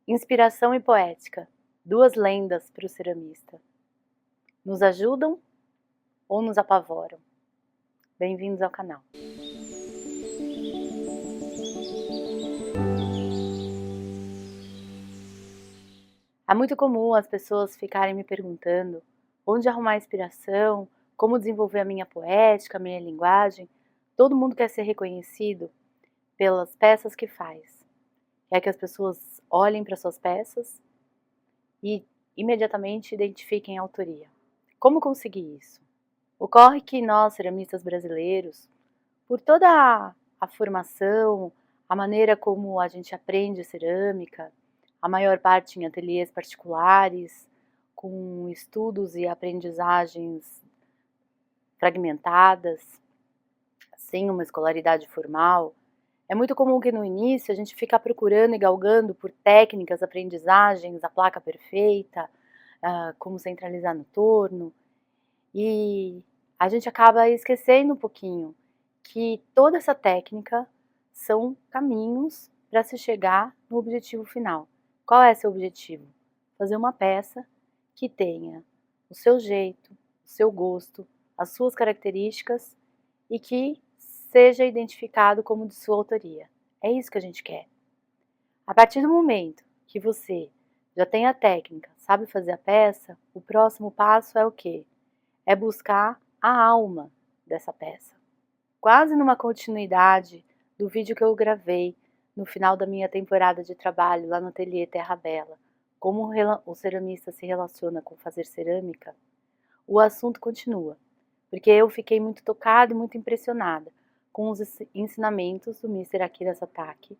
Inspiração e poética, duas lendas para o ceramista. Nos ajudam ou nos apavoram? Bem-vindos ao canal. É muito comum as pessoas ficarem me perguntando onde arrumar inspiração, como desenvolver a minha poética, a minha linguagem. Todo mundo quer ser reconhecido pelas peças que faz. Quer que as pessoas olhem para suas peças e imediatamente identifiquem a autoria. Como conseguir isso? Ocorre que nós, ceramistas brasileiros, por toda a formação, a maneira como a gente aprende cerâmica, a maior parte em ateliês particulares, com estudos e aprendizagens fragmentadas, sem uma escolaridade formal, é muito comum que no início a gente fica procurando e galgando por técnicas, aprendizagens, a placa perfeita, como centralizar no torno, e a gente acaba esquecendo um pouquinho que toda essa técnica são caminhos para se chegar no objetivo final. Qual é seu objetivo? Fazer uma peça que tenha o seu jeito, o seu gosto, as suas características e que seja identificado como de sua autoria. É isso que a gente quer. A partir do momento que você já tem a técnica, sabe fazer a peça, o próximo passo é o quê? É buscar a alma dessa peça. Quase numa continuidade do vídeo que eu gravei no final da minha temporada de trabalho lá no ateliê Terra Bela, como o ceramista se relaciona com fazer cerâmica, o assunto continua, porque eu fiquei muito tocada e muito impressionada com os ensinamentos do Mr. Akira Satake,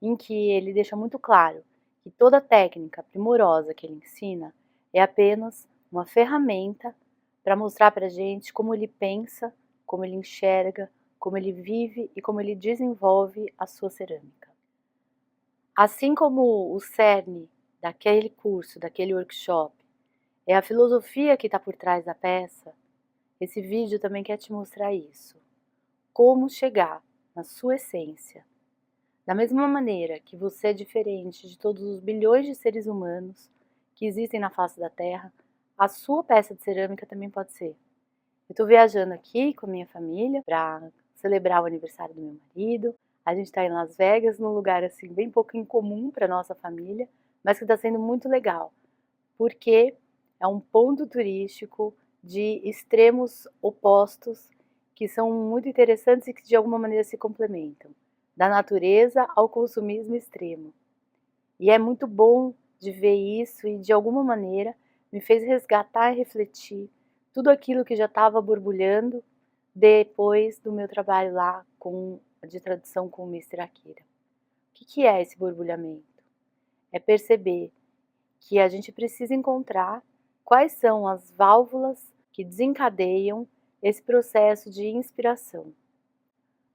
em que ele deixa muito claro que toda técnica primorosa que ele ensina é apenas uma ferramenta para mostrar para a gente como ele pensa, como ele enxerga, como ele vive e como ele desenvolve a sua cerâmica. Assim como o cerne daquele curso, daquele workshop, é a filosofia que está por trás da peça, esse vídeo também quer te mostrar isso. Como chegar na sua essência. Da mesma maneira que você é diferente de todos os bilhões de seres humanos que existem na face da Terra, a sua peça de cerâmica também pode ser. Eu estou viajando aqui com a minha família para celebrar o aniversário do meu marido. A gente está em Las Vegas, num lugar assim bem pouco incomum para nossa família, mas que está sendo muito legal, porque é um ponto turístico de extremos opostos que são muito interessantes e que de alguma maneira se complementam, da natureza ao consumismo extremo. E é muito bom de ver isso e de alguma maneira me fez resgatar e refletir tudo aquilo que já estava borbulhando depois do meu trabalho lá de tradução com o Mr. Akira. O que é esse borbulhamento? É perceber que a gente precisa encontrar quais são as válvulas que desencadeiam esse processo de inspiração.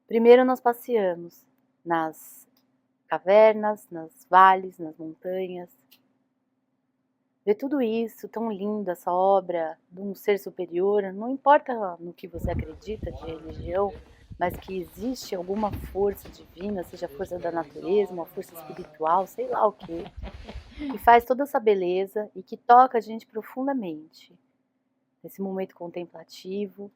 Primeiro nós passeamos nas cavernas, nas vales, nas montanhas. Ver tudo isso tão lindo, essa obra de um ser superior, não importa no que você acredita de religião, mas que existe alguma força divina, seja a força da natureza, uma força espiritual, sei lá o que faz toda essa beleza e que toca a gente profundamente. Nesse momento contemplativo,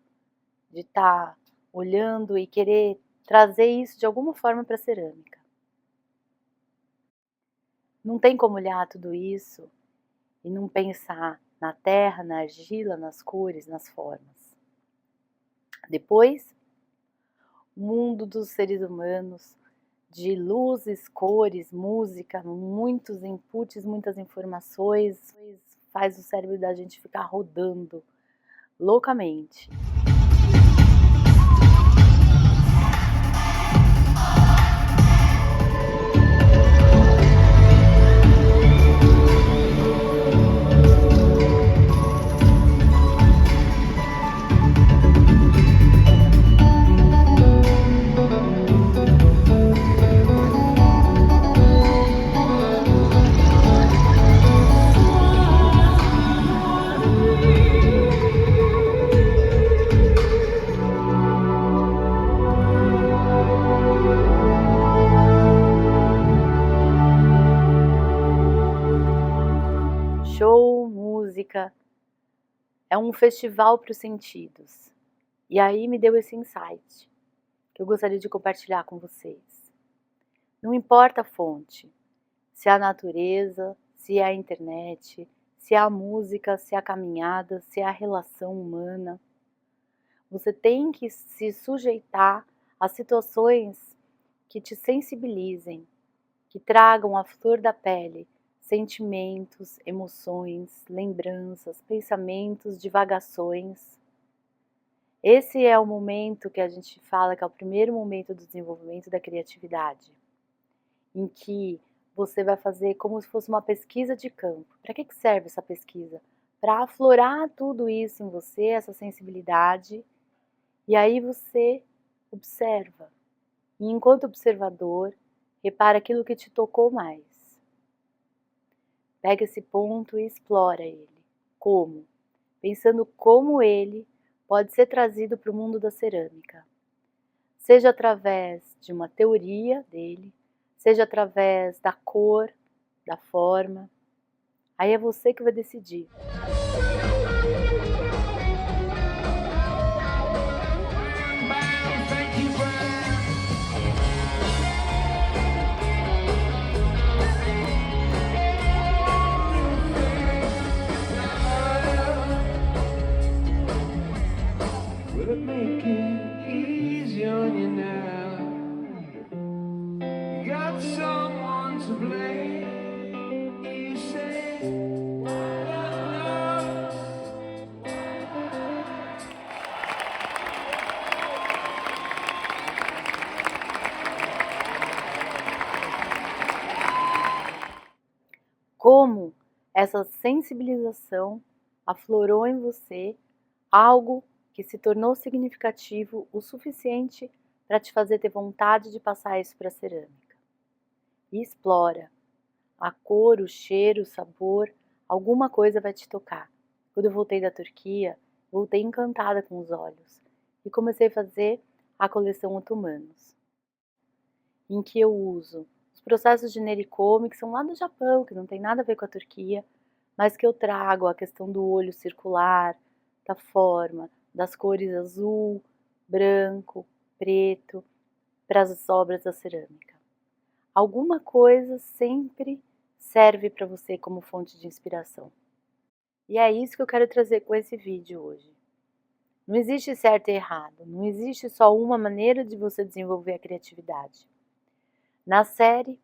de estar olhando e querer trazer isso de alguma forma para a cerâmica. Não tem como olhar tudo isso e não pensar na terra, na argila, nas cores, nas formas. Depois, o mundo dos seres humanos, de luzes, cores, música, muitos inputs, muitas informações, faz o cérebro da gente ficar rodando loucamente. show, música, é um festival para os sentidos. E aí me deu esse insight que eu gostaria de compartilhar com vocês. Não importa a fonte, se é a natureza, se é a internet, se é a música, se é a caminhada, se é a relação humana. Você tem que se sujeitar a situações que te sensibilizem, que tragam à flor da pele sentimentos, emoções, lembranças, pensamentos, divagações. Esse é o momento que a gente fala que é o primeiro momento do desenvolvimento da criatividade, em que você vai fazer como se fosse uma pesquisa de campo. Para que serve essa pesquisa? Para aflorar tudo isso em você, essa sensibilidade, e aí você observa. E enquanto observador, repara aquilo que te tocou mais. Pega esse ponto e explora ele. Como? Pensando como ele pode ser trazido para o mundo da cerâmica. Seja através de uma teoria dele, seja através da cor, da forma. Aí é você que vai decidir. Como essa sensibilização aflorou em você algo que se tornou significativo o suficiente para te fazer ter vontade de passar isso para a cerâmica. E explora. A cor, o cheiro, o sabor, alguma coisa vai te tocar. Quando eu voltei da Turquia, voltei encantada com os olhos e comecei a fazer a coleção Otomanos, em que eu uso os processos de Nerikomi, que são lá do Japão, que não tem nada a ver com a Turquia, mas que eu trago a questão do olho circular, da forma, das cores azul, branco, preto, para as obras da cerâmica. Alguma coisa sempre serve para você como fonte de inspiração. E é isso que eu quero trazer com esse vídeo hoje. Não existe certo e errado, não existe só uma maneira de você desenvolver a criatividade. Na série,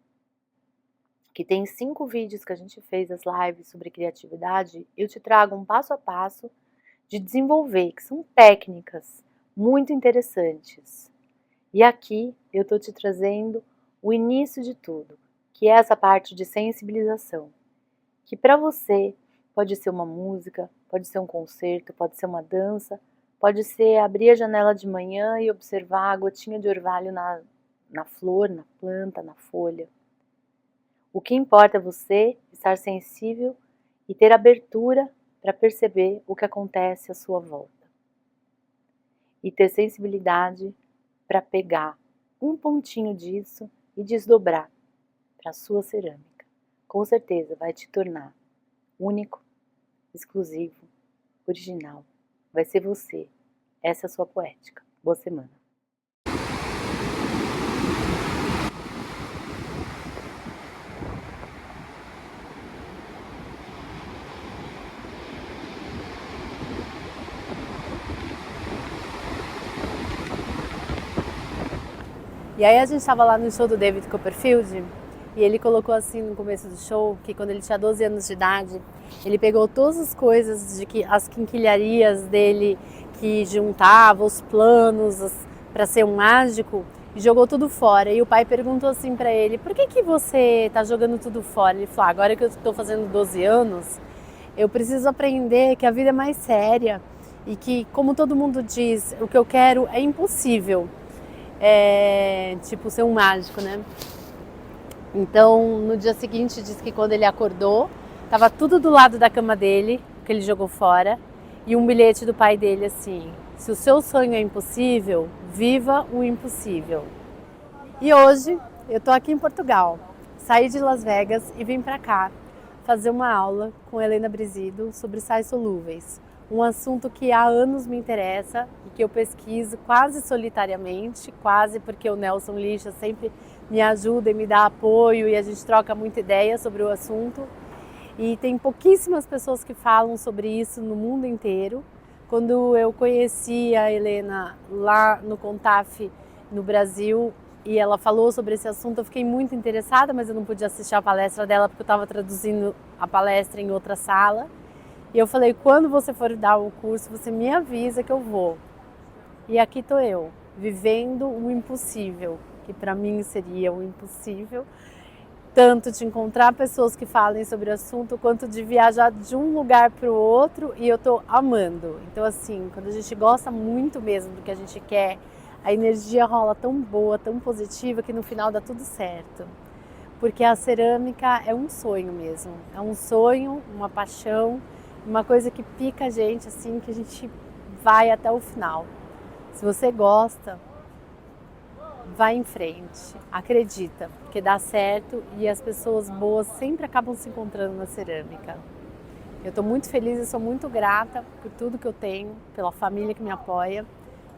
que tem 5 vídeos que a gente fez as lives sobre criatividade, eu te trago um passo a passo de desenvolver, que são técnicas muito interessantes. E aqui eu estou te trazendo o início de tudo, que é essa parte de sensibilização, que para você pode ser uma música, pode ser um concerto, pode ser uma dança, pode ser abrir a janela de manhã e observar a gotinha de orvalho na flor, na planta, na folha. O que importa é você estar sensível e ter abertura para perceber o que acontece à sua volta. E ter sensibilidade para pegar um pontinho disso e desdobrar para a sua cerâmica. Com certeza vai te tornar único, exclusivo, original. Vai ser você. Essa é a sua poética. Boa semana. E aí a gente estava lá no show do David Copperfield e ele colocou assim no começo do show que quando ele tinha 12 anos de idade, ele pegou todas as coisas, as quinquilharias dele que juntava, os planos para ser um mágico e jogou tudo fora. E o pai perguntou assim para ele, por que você está jogando tudo fora? Ele falou, agora que eu estou fazendo 12 anos, eu preciso aprender que a vida é mais séria e que, como todo mundo diz, o que eu quero é impossível. Tipo ser um mágico, né? Então no dia seguinte diz que quando ele acordou, tava tudo do lado da cama dele, que ele jogou fora, e um bilhete do pai dele assim: se o seu sonho é impossível, viva o impossível. E hoje eu tô aqui em Portugal, saí de Las Vegas e vim pra cá fazer uma aula com Helena Brisido sobre sais solúveis. Um assunto que há anos me interessa e que eu pesquiso quase solitariamente, quase porque o Nelson Lixa sempre me ajuda e me dá apoio e a gente troca muita ideia sobre o assunto. E tem pouquíssimas pessoas que falam sobre isso no mundo inteiro. Quando eu conheci a Helena lá no CONTAF no Brasil e ela falou sobre esse assunto, eu fiquei muito interessada, mas eu não podia assistir a palestra dela porque eu estava traduzindo a palestra em outra sala. E eu falei, quando você for dar o curso, você me avisa que eu vou. E aqui estou eu, vivendo o impossível, que para mim seria o impossível, tanto de encontrar pessoas que falem sobre o assunto, quanto de viajar de um lugar para o outro, e eu estou amando. Então assim, quando a gente gosta muito mesmo do que a gente quer, a energia rola tão boa, tão positiva, que no final dá tudo certo. Porque a cerâmica é um sonho mesmo, é um sonho, uma paixão, uma coisa que pica a gente assim, que a gente vai até o final. Se você gosta, vai em frente, acredita, porque dá certo e as pessoas boas sempre acabam se encontrando na cerâmica. Eu estou muito feliz e sou muito grata por tudo que eu tenho, pela família que me apoia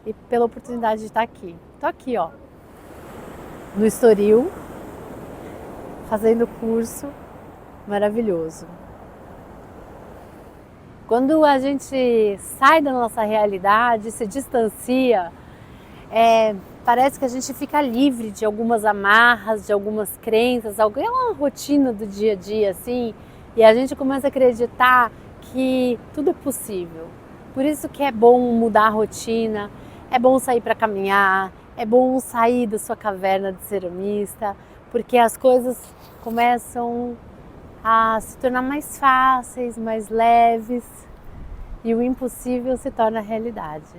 e pela oportunidade de estar aqui. Estou aqui, ó, no Estoril, fazendo curso maravilhoso. Quando a gente sai da nossa realidade, se distancia, parece que a gente fica livre de algumas amarras, de algumas crenças, alguma rotina do dia a dia, assim, e a gente começa a acreditar que tudo é possível. Por isso que é bom mudar a rotina, é bom sair para caminhar, é bom sair da sua caverna de ceramista, porque as coisas começam a se tornar mais fáceis, mais leves, e o impossível se torna realidade.